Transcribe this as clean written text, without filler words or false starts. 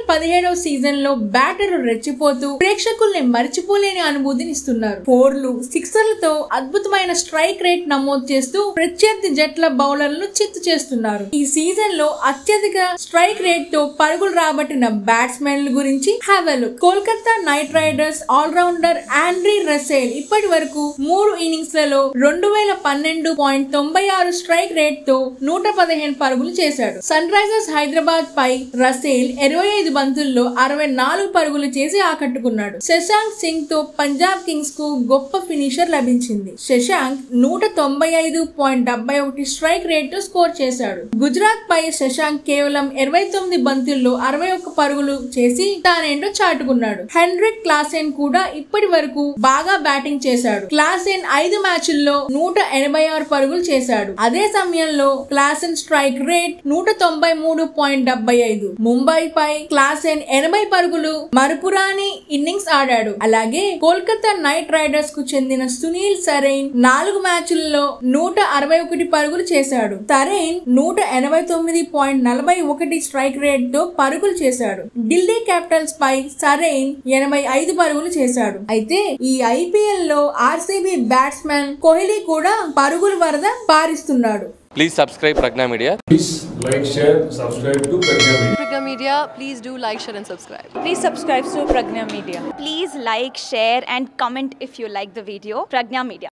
17వ season లో బ్యాటర్లు రెచ్చిపోతూ ప్రేక్షకుల్ని మర్చిపోలేని అనుభూతిని ఇస్తున్నారు. 4లు 6లతో అద్భుతమైన స్ట్రైక్ రేట్ నమోదు చేస్తూ ప్రత్యర్థి జట్ల బౌలర్లను చిత్తు చేస్తున్నారు. ఈ సీజన్ లో అత్యధిక స్ట్రైక్ రేట్ తో పరుగులు రాబట్టిన బ్యాట్స్మెన్ల గురించి have a look. Kolkata Knight Riders allrounder Andre Russell ఇప్పటి వరకు 3 ఇన్నింగ్స్ లలో 2012.96 స్ట్రైక్ రేట్ తో 115 పరుగులు చేశాడు. సన్ రైజర్స్ హైదరాబాద్ పై రసెల్ 25 బంతుల్లో 64 పరుగులు చేసి ఆకట్టుకున్నాడు. శశాంక్ సింగ్ తో పంజాబ్ కింగ్స్ కు గొప్ప ఫినిషర్ లభించింది. శశాంక్ 195.71 స్ట్రైక్ రేట్ తో స్కోర్ చేశాడు. గుజరాత్ పై శశాంక్ కేవలం 29 బంతుల్లో 61 పరుగులు చేసి తానేంటో చాటుకున్నాడు. హెన్రిక్ క్లాసెన్ కూడా ఇప్పటి వరకు బాగా బ్యాటింగ్ చేశాడు. క్లాసెన్ 5 మ్యాచ్ల్లో 186 పరుగులు చేశాడు. అదే సమయంలో క్లాసెన్ స్ట్రైక్ రేట్ 193.75. ముంబై పై క్లాసెన్ 80 పరుగులు మరుపురాని ఇన్నింగ్స్ ఆడాడు. అలాగే కోల్కతా నైట్ రైడర్స్ కు చెందిన సునీల్ సరైన్ 4 మ్యాచ్ల్లో 161 పరుగులు చేశాడు. సరైన్ 189.41 స్ట్రైక్ రేట్ తో పరుగులు చేశాడు. ఢిల్లీ క్యాపిటల్స్ పై సరైన్ 85 పరుగులు చేశాడు. అయితే ఈ ఐపీఎల్ లో ఆర్సీబీ బ్యాట్స్మెన్ కోహ్లీ కూడా పరుగుల వరద పారిస్తున్నాడు. Please subscribe Pragna Media. Please like, share, subscribe to Pragna Media. Pragna Media, please do like, share and subscribe. Please subscribe to Pragna Media. Please like, share and comment if you like the video. Pragna Media.